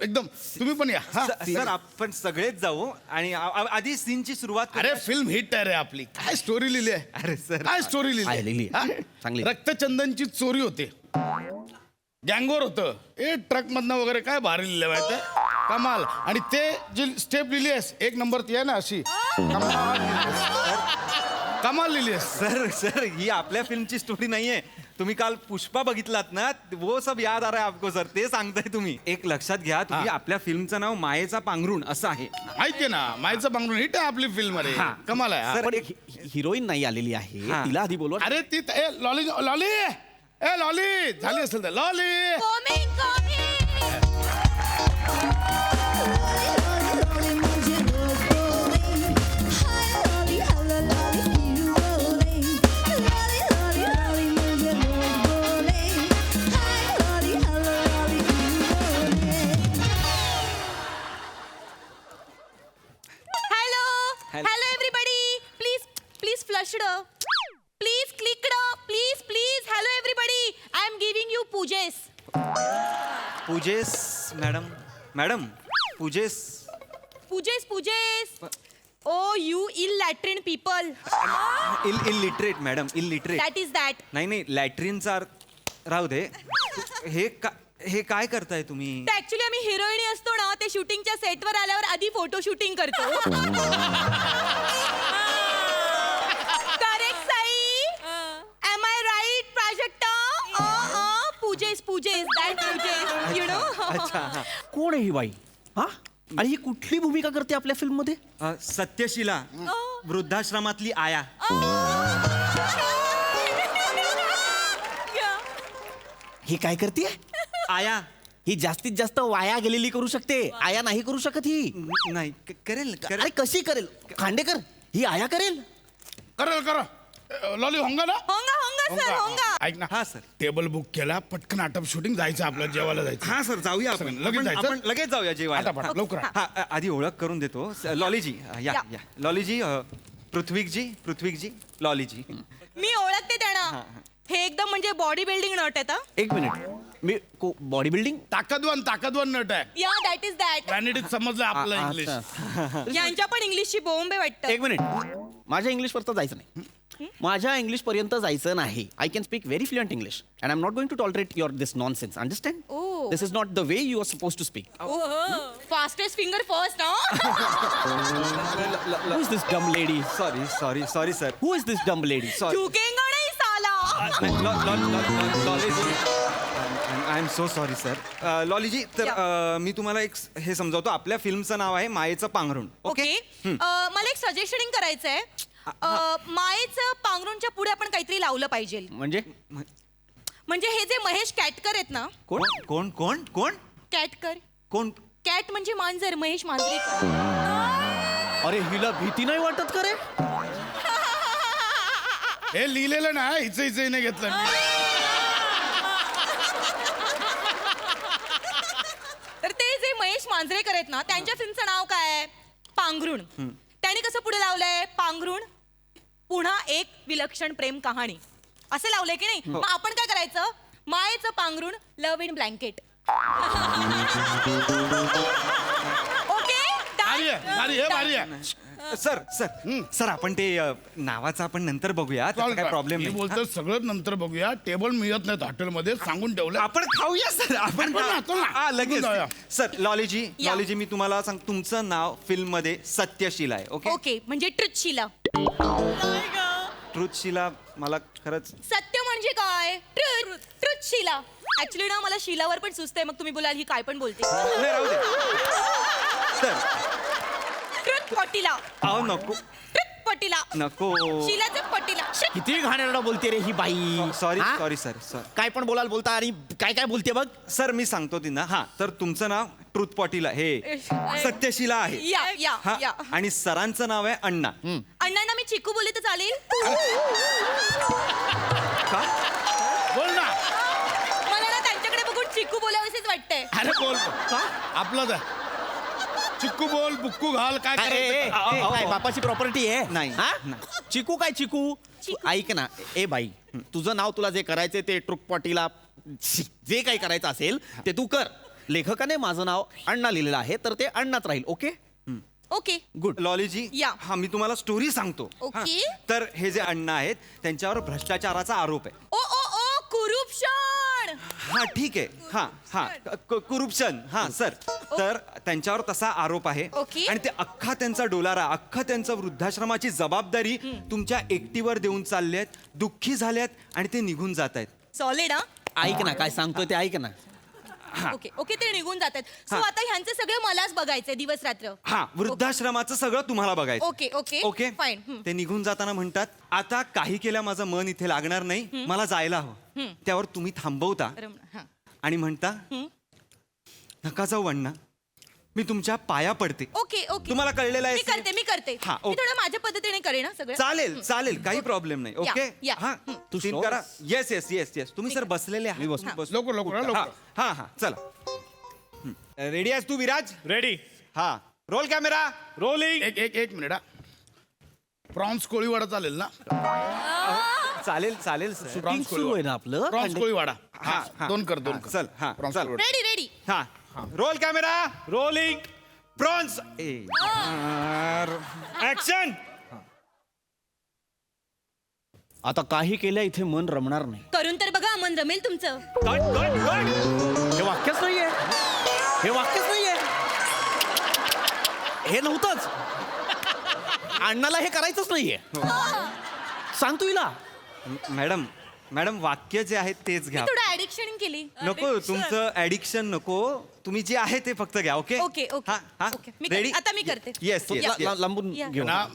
एकदम. तुम्ही पण या. हा. सर आपण सगळेच जाऊ आणि आधी सीनची सुरुवात करू. अरे फिल्म हिट आहे रे आपली. काय स्टोरी लिहिली आहे? अरे सर. काय स्टोरी आहे, लिहिली. लिहिली? हा? चांगली. रक्तचंदनची चोरी होते, गँगवर होतं. ट्रक मधनं वगैरे काय भारी लिहिलं माहिती कमाल. आणि ते जी स्टेप लिहिली आहेस, एक नंबर ती आहे ना अशी, कमाल लिहिली आहेस. सर सर ही आपल्या फिल्मची स्टोरी नाहीये. तुम्ही काल पुष्पा बघितलात ना, वो सब याद आ रहा है आपको सर. ते सांगताय तुम्ही. एक लक्षात घ्या, तुम्ही आपल्या फिल्मचं नाव मायेचा पांघरुण असं आहे. माहितीये ना, मायचं पांघरून हिट आहे आपली फिल्म. अरे कमाल आहे. सर, पण हिरोईन नाही आलेली आहे, हा. तिला आधी बोलवा. अरे ती लॉली लॉली ए लॉली झाली असेल तर Lolly. Hello everybody, please flushed, please clicked, please. Hello everybody, I am giving you पूजेस. पूजेस मॅडम पूजेस. Oh you ill latrine people. Illiterate madam, illiterate. That is that. नाही लॅट्रिनचा राहू दे. हे काय करताय तुम्ही? ऍक्च्युली आम्ही हिरोईनी असतो ना, ते शूटिंगच्या सेटवर आल्यावर आधी फोटो शूटिंग करतो. Correct Sai? Am I right Prajakta? पूजेस दॅट पूजेस, यु नो. अच्छा. कोण आहे ही बाई? हा, आणि ही कुठली भूमिका करते आपल्या फिल्म मध्ये? सत्यशिला, वृद्धाश्रमातली आया. ही काय करते? आया. ही जास्तीत जास्त वाया गेलेली करू शकते, आया नाही करू शकत ही. नाही करेल अरे कशी करेल? खांडेकर, ही आया करेल? करा लॉली होंगा ना. होंगा सर, होंगा. ऐक ना. हा सर. टेबल बुक केला, पटकन आटप शूटिंग जायचं आपलं, जेवायला जायचं. हा सर, जाऊया आपण. लगेच जायचं? आपण लगेच जाऊया जेवायला. पटापट, लवकर. हा, आधी ओळख करून देतो. लॉलीजी या. लॉलीजी, पृथ्वीकजी, लॉलीजी. मी ओळखते त्यांना. हे एकदम म्हणजे बॉडी बिल्डिंग नट आहेत. एक मिनिट, मी बॉडी बिल्डिंग. ताकदवान नट आहे. या दॅट इज दॅट. व्हॅनिटीत समजलं आपलं इंग्लिश. यांच्या पण इंग्लिशची बोंब आहे वाटतं. एक मिनिट, माझ्या इंग्लिश पर्यंत जायचं नाही. माझ्या इंग्लिश पर्यंत जायचं नाही. I can speak very fluent English and I am not going to tolerate your this nonsense. Understand? Oh. This is not the way you R suppose to speak. Fastest finger first. Who is this dumb lady? Sorry sir. Who is this dumb lady? झुकेंगा नाही साला. लॉलीजी, I am so sorry sir. लॉलीजी, तर मी तुम्हाला एक हे समजावतो. आपल्या फिल्मचं नाव आहे मायेचं पांघरुण. Okay. मला एक सजेशनिंग करायचंय. मायेचं पांघरुणच्या पुढे आपण काहीतरी लावलं पाहिजे. म्हणजे हे जे महेश कॅटकर आहेत ना. कोण कॅटकर. कोण? कॅट म्हणजे मांजर, महेश मांजरेकर. अरे हिला भीती नाही वाटत का रे? हे लिहिलेलं ना, हिचं नाही घेतलं. तर ते जे महेश मांजरेकर आहेत ना, त्यांच्या फिल्मचं नाव काय आहे? पांघरुण. त्यांनी कसं पुढे लावलंय? पांघरुण पुन्हा एक विलक्षण प्रेम कहाणी असं लावलंय की नाही? मग आपण काय करायचं? मायेचं पांघरुण, लव्ह इन ब्लँकेट. ओके. भारी आहे. सर सर सर आपण ते नावाचं आपण नंतर बघूया त्याचा काय प्रॉब्लेम मी नाही बोलतो सगळं नंतर बघूया. टेबल मिळत नाहीत हॉटेलमध्ये, सांगून ठेवलं. आपण खाऊया सर आपण चल ना, चल ना. हा, लगेच जाऊया. सर लॉलीजी या. लॉलीजी मी तुम्हाला सांग तुमचं नाव फिल्म मध्ये सत्यशीला आहे ओके ओके म्हणजे ट्रुथशिला. ट्रुथशीला मला खरंच सत्य म्हणजे काय? ट्रुथशिला. ऍक्च्युली ना मला शिलावर पण सुचतंय, मग तुम्ही बोलाल ही काय पण बोलते. नाही राहू दे सर ट्रुथ पटीला. अहो नको ट्रुथ पटीला. नको शिलाचं पटीला. शिट. किती घाणेरडा बोलते रे ही बाई. सॉरी हा? सॉरी सर सर काय पण बोलता आणि काय काय बोलते बघ. सर मी सांगतो तिना हा तर तुमचं नाव ट्रुथ पॉटीला हे सत्यशीला आहे या या हा या. आणि सरांचं नाव आहे अण्णा अण्णांना मी चिकू बोलले तर चालेल? का बोल ना. मला ना त्यांच्याकडे बघून चिकू बोलावंसच वाटतंय. अरे बोल का आपलं जा. चिक्कू बोल, बुक्कू घाल, काय करायचं? काय बापाची प्रॉपर्टी आहे नाही, हा? नाही. चिकू काय चिकू ऐक ना ए बाई तुझं नाव तुला जे करायचं ते ट्रुक पाटीला जे काही करायचं असेल ते तू कर. लेखकाने माझं नाव अण्णा लिहिलेलं आहे तर ते अण्णाच राहील. Okay okay. गुड लॉलीजी या. हा मी तुम्हाला स्टोरी सांगतो ओके. हा. तर हे जे अण्णा आहेत त्यांच्यावर भ्रष्टाचाराचा आरोप आहे. ओ ओ ओ कुरुपशन. हा ठीक आहे हा हा कुरुप्शन हा सर तर त्यांच्यावर तसा आरोप आहे ओके. आणि ते अख्खा त्यांचा डोलारा अख्खा त्यांचा वृद्धाश्रमाची जबाबदारी तुमच्या एकटीवर देऊन चालले आहेत दुःखी झालेत आणि ते निघून जात आहेत. सॉलिड हा. ऐक ना काय सांगतोय ते ऐक ना. ओके ओके ते निघून जातात. सो हा. आता ह्यांचं सगळं मलाच बघायचंय दिवस रात्र. हा वृद्धाश्रमाचं सगळं तुम्हाला बघायचं ओके, ओके. Okay Fine. ते निघून जाताना म्हणतात आता काही केल्या माझं मन इथे लागणार नाही मला जायला हवं त्यावर तुम्ही थांबवता हा. आणि म्हणता नका जाऊ अण्णा मी तुमच्या पाया पडते. Okay okay. तुम्हाला कळलेलं आहे मी करते मी करते. हा, मी ओके. थोडं माझ्या पद्धतीने करेन ना सगळं. चालेल चालेल काही प्रॉब्लेम नाही या, ओके या. हा तू सीन sure? करा येस येस येस येस तुम्ही सर बसलेले आहात. लवकर, लवकर, हा, लवकर. हा हा चला रेडी आहेस तू विराज रेडी. हा रोल कॅमेरा रोलिंग एक मिनिट हा. प्रॉन्स कोळीवाडा चालेल ना? चालेल चालेल सर प्रॉन्स सुरू आहे ना आपलं प्रॉन्स कोळीवाडा. हा, हा. दोन कर. चल हा प्रॉन्स चल कोळीवाडा. Ready ready. हा roll camera rolling prawns action आता काही केल्या इथे मन रमणार नाही. करून तर बघा मन रमेल तुमचं. कट कट कट हे वाक्यच नाहीये. हे वाक्यच नाहीये. हे नव्हतंच. अण्णाला हे करायचंच नाहीये. सांग तू हिला. मॅडम मॅडम वाक्य जे आहेत तेच घ्या थोडं ऍडिक्शन केली. नको तुमचं ऍडिक्शन नको तुम्ही जे आहे ते फक्त घ्या ओके ओके, ओके. ओके. मी करते. आता मी करते. येस लांबून या. घेऊ. ना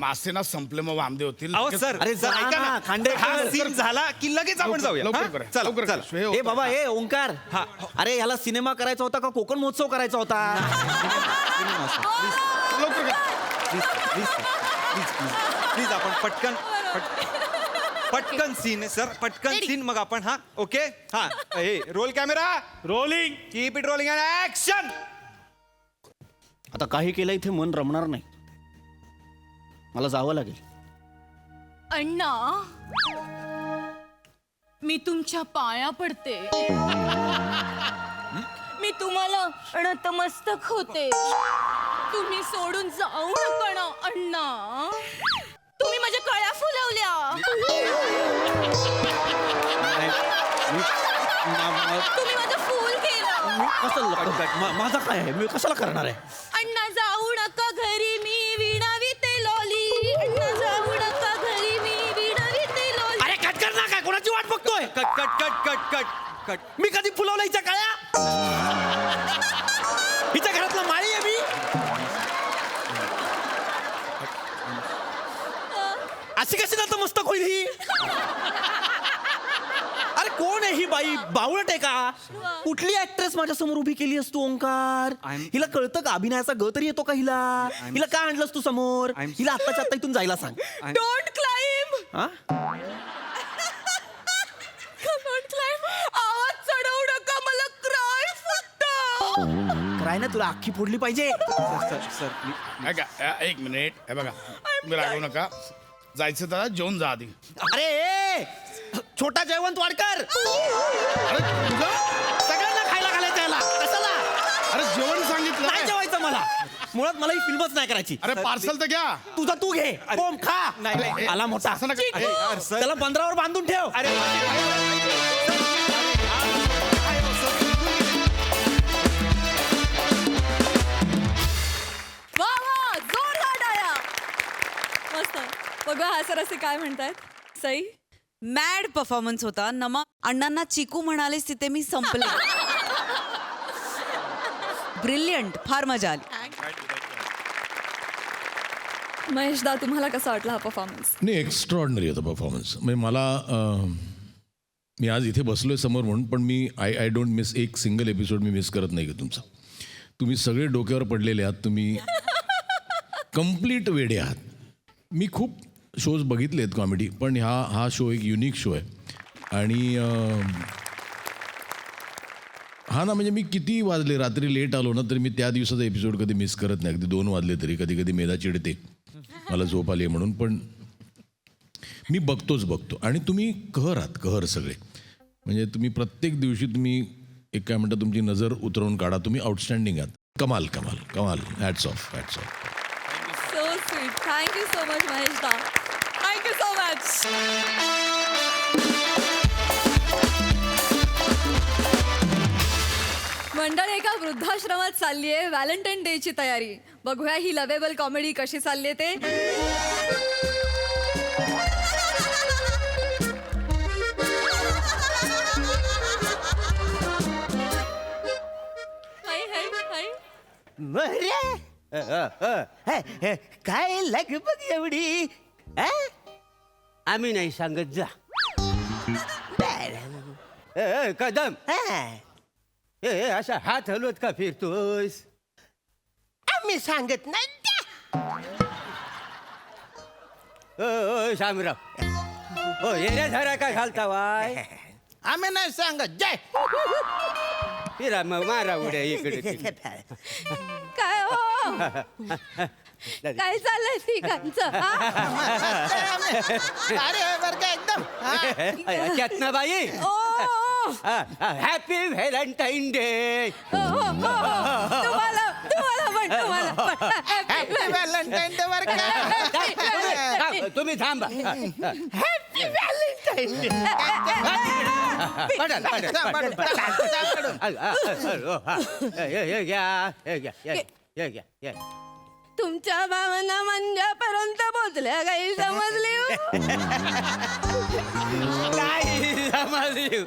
मासे ना संपले मग वामदे होतील. अहो सर अरे सर, जा ऐका ना, ना खांडेकर. हा सीन झाला की लगेच आपण जाऊया लवकर हा? करा, चला लवकर चला करा. ए बाबा ए ओंकार हा. अरे याला सिनेमा करायचा होता का कोकण महोत्सव करायचा होता. लवकर करा. प्लीज आपण पटकन सीन सर पटकन Ready. सीन मग आपण हा ओके हा हे role camera rolling keep it rolling and action आता काही केलं इथे मन रमणार नाही. मला जावं लागेल. अण्णा मी तुमच्या पाया पडते. मी तुम्हाला नतमस्तक होते. तुम्ही सोडून जाऊ नका ना अण्णा. तुम्ही माझ्या कळ्या फुलवल्या. तुम्ही माझं फूल केलं. मी कसं माझा काय आहे मी कशाला करणार आहे. अण्णा जाऊ नका घरी मी विणाविते लॉली. अण्णा जाऊ नका घरी मी विणाविते लॉली. अरे कट कर ना काय कोणाची वाट बघतोय. Cut cut cut cut cut cut मी कधी फुलवलं हिच्या काळ्या. हिच्या घरातला माळी आहे मी. अशी कशी जातं मस्तक होईल ही. अरे कोण आहे ही बाई बावळट आहे का. कुठली ऍक्ट्रेस माझ्या समोर उभी केली असतो ओंकार. हिला कळतं का अभिनयाचा ग तरी येतो का हिला. हिला का आणलंस तू समोर. हिला आत्ताच्या आत्ता इथून जायला सांग. Don't climb. हा डोंट क्लाइंब. आवाज चढवू नका मला क्राय फुटतं. काय ना तुला अख्खी फोडली पाहिजे. सर ऐका, एक मिनिट हे बघा तुम्ही रागवू नका. जायचं तर जेवून जा आधी. अरे ए, छोटा जयवंत वाडकर अरे तुझं सगळ्यांना खायला घालायचं याला कशाला. अरे जेवण सांगितलं नाही जेवायचं मला मुळात मला ही फिल्मच नाही करायची. अरे पार्सल तर घ्या. तुझा तू घे ओम खा. नाही. आला मोठा असं नका. चिकू. यार, सर. त्याला बंदरावर बांधून ठेव. वा वा जोरदार टाळ्या. मस्त. बघा हा सर असे काय म्हणतायत. सई मॅड परफॉर्मन्स होता. नमा अण्णांना चिकू म्हणालेस तिथे मी संपले. ब्रिलियंट. फार मजा आली. महेशदा तुम्हाला कसा वाटला हा परफॉर्मन्स. नाही एक्स्ट्रॉर्डनरी होता परफॉर्मन्स. म्हणजे मला मी आज इथे बसलोय समोर म्हणून, पण मी आय डोंट मिस एक सिंगल एपिसोड मी मिस करत नाही का तुमचा. तुम्ही सगळे डोक्यावर पडलेले आहात. तुम्ही कम्प्लीट वेडे आहात. मी खूप शोज बघितले आहेत कॉमेडी, पण हा शो एक युनिक शो आहे. आणि हा ना, म्हणजे मी किती वाजले रात्री लेट आलो ना तरी मी त्या दिवसाचा एपिसोड कधी मिस करत नाही. अगदी 2 वाजले तरी कधी कधी मेधा चिडते मला झोप आली म्हणून, पण मी बघतो. आणि तुम्ही कहर सगळे. म्हणजे तुम्ही प्रत्येक दिवशी तुम्ही एक काय म्हणता तुमची नजर उतरवून काढा. तुम्ही आउटस्टँडिंग आहात. कमाल. Hats off. So sweet. Thank you so much महेशदा. Thank you so much. मंडळ एका वृद्धाश्रमात चालली आहे व्हॅलेंटाईन डेची तयारी. बघूया ही लवेबल कॉमेडी कशी चालली आहे ते. काय लगबग एवढी. आम्ही नाही सांगत जा. कदम असा हात हलवत का फिरतोस. आम्ही सांगत नाही. शामराव येण्या झारा काय घालता वाय. आम्ही नाही सांगत जय. फिरा मग मारा उड्या इकडे. काय हो काय चाललंय तिघांचं एकदम चेतनाबाई. Happy Valentine day. तुम्हाला हॅपी व्हॅलेंटाईन डे वर का. तुम्ही थांबा. Happy Valentine day. तुमच्या भावना मंजापर्यंत पोचल्या काही समजली काय समजली.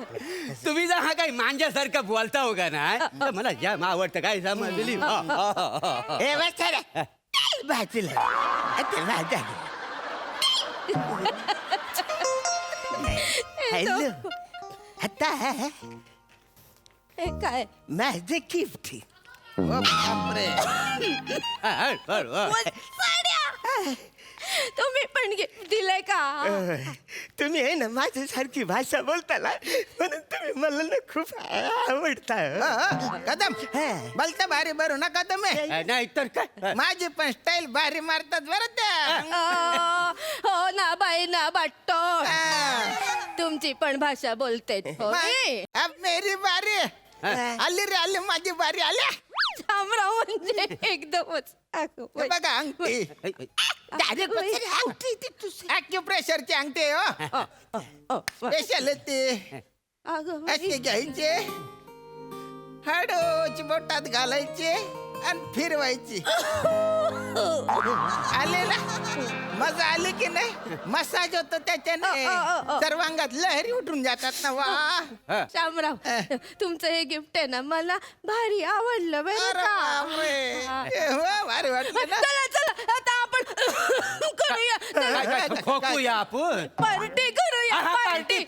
तुम्ही जर हा काही मांजासारखं बोलता हो का ना तर मला जाम आवडतं. काय समजली. हॅलो आता काय माझं गिफ्ट. तुम्ही पण गिफ्ट दिलंय का. तुम्ही आहे ना माझ्यासारखी भाषा बोलताना म्हणून तुम्ही मला ना खूप आवडता. कदम बोलता भारी बरो ना कदम आहे. नाही तर काय माझी पण स्टाईल भारी मारतात बरं त्या. हो ना बाई ना बाट्टो. तुमची पण भाषा बोलते. अब मेरी बारी आली रे. आली माझी बारी. आल्या शामराव म्हणजे एकदमच बघा अंगठी. प्रेशरची अंगठी हो. स्पेशल ते असे घ्यायचे हाडोची बोटात घालायचे आणि फिरवायची. आले ना मजा आली की नाही. मसाज होतो त्याच्याने सर्वांगात लहरी उठून जातात ना. वा शामराव तुमचं हे गिफ्ट आहे ना मला भारी आवडलं बरं का. भारी वाटलं ना. चला आता आपण करूया. खोकूया आपण. पार्टी करूया. पार्टी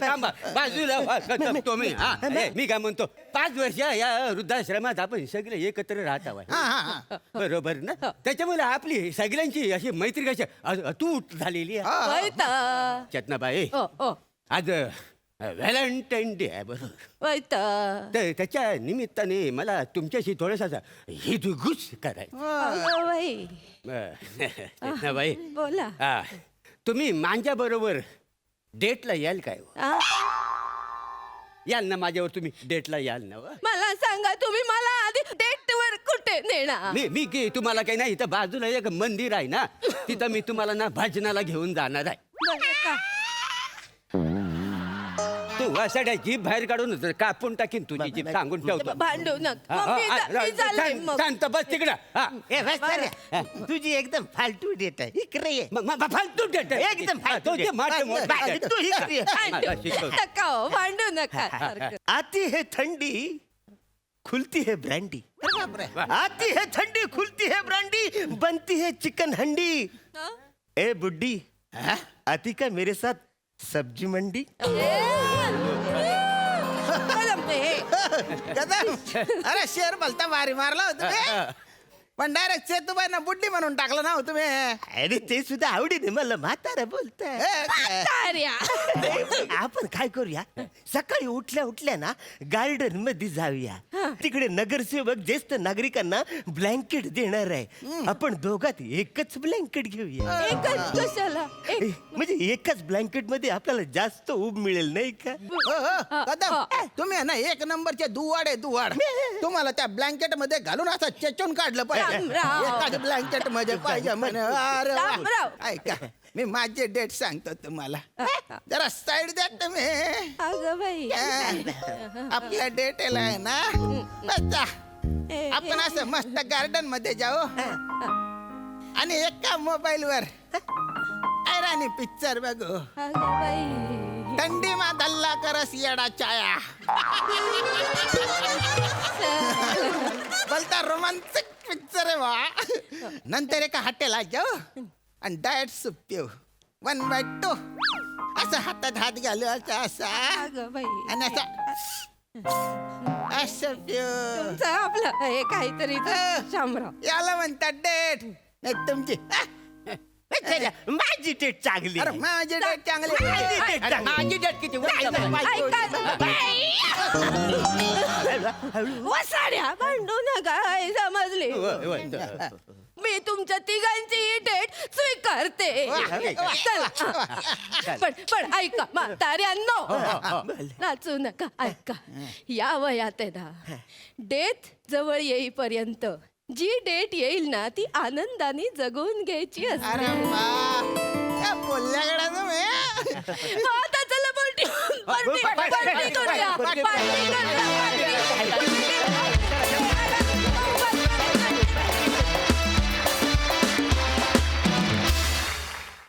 थांबा बाजूला. तुम्ही मी काय म्हणतो 5 वर्ष या वृद्धाश्रमात आपण सगळे एकत्र राहत आहोत. बरोबर ना. त्याच्यामुळे आपली सगळ्यांची अशी मैत्री कशी अतूट झालेली आहे. चेतनाबाई आज व्हॅलेंटाईन डे आहे बरोबर. तर त्याच्या निमित्ताने मला तुमच्याशी थोडंसं हितगुज करायचं. चेतनाबाई बोला. तुम्ही माझ्या बरोबर डेटला याल काय. याल ना माझ्यावर. तुम्ही डेटला याल ना. मला सांगा तुम्ही मला आधी डेट वर येणार. मी की तुम्हाला काही नाही, इथं बाजूला एक मंदिर आहे ना, तिथं मी तुम्हाला ना भजनाला घेऊन जाणार आहे. तू वासाड्या जीभ बाहेर काढून कापून टाकीन तुझी जीभ, सांगून ठेवतो. भांडू नका. हा, मग हा, मी चालले मग. शांत बस तिकडं. हा. ए बस रे. तुझी एकदम फालतू डेट आहे इकडे ये. मग फालतू डेट आहे. एकदम फालतू तो जे डेट. माटे मोठे बा- डेट. तू इकडे ये. मला शिकव. नका हो, भांडू नका सारखं. आती है ठंडी खुलती है ब्रांडी. आती है ठंडी खुलती है ब्रांडी बनती है चिकन हंडी. ए बुड्ढी आती का मेरे साथ सब्जी मंडी. अरे शेर बोलता भारी मारला होता पण डायरेक्ट सेतूबाईंना बुड्डी म्हणून टाकलं ना हो तुम्ही. अरे ते सुद्धा आवडीने मला म्हातारा बोलताय. ताऱ्या. आपण काय करूया, सकाळी उठल्या उठल्या ना गार्डन मध्ये जाऊया. तिकडे नगरसेवक ज्येष्ठ नागरिकांना ब्लँकेट देणार आहे. आपण दोघात एकच ब्लँकेट घेऊया. एकच कशाला? म्हणजे एकाच ब्लँकेट मध्ये आपल्याला जास्त ऊब मिळेल नाही का. कदम तुम्ही आहे ना एक नंबरचे दुवाड आहे दुवाड. तुम्हाला त्या ब्लँकेट मध्ये घालून असं चेचून काढलं पाहिजे. रामराव. एकाच ब्लँकेट मध्ये पाहिजे म्हणे. अरे वा. रामराव. ऐका मी माझे डेट सांगतो तुम्हाला. जरा साईड द्या तुम्ही. अगं बाई. आपल्या डेटेला आहे ना बसा. आपण असं मस्त गार्डन मध्ये जाऊ आणि एका मोबाईल वर ऐराणी पिक्चर बघू. अगं बाई. थंडी मा दल्ला करस येडा चाया. बोलता रोमांटिक पिक्चर आहे वा. नंतर एका हॉटेलला जाऊ आणि डाएट सूप पिऊ. 1 bite 2 असं हातात हात घालू असा अगं बाई. आणि असं पिऊ. तुमचं आपलं हे काहीतरी शामराव. याला म्हणतात डेट. नाही तुमची माझी डेट चांगली. अरे माझी डेट चांगली. माझी date अरे चांगली. माझी डेट किती वसाड्या भांडू नका हे समजले. मी तुमच्या तिघांची डेट स्वीकारते. चला. पण ऐका म्हाताऱ्यांनो, नाचू नका. ऐका, या वयात आहे ना डेट जवळ येईपर्यंत जी डेट येईल ना ती आनंदाने जगून घ्यायची अरे असते. वा बोलल्याकडे तुम्ही. मग आता चला पार्टी करूया. पार्टी करूया.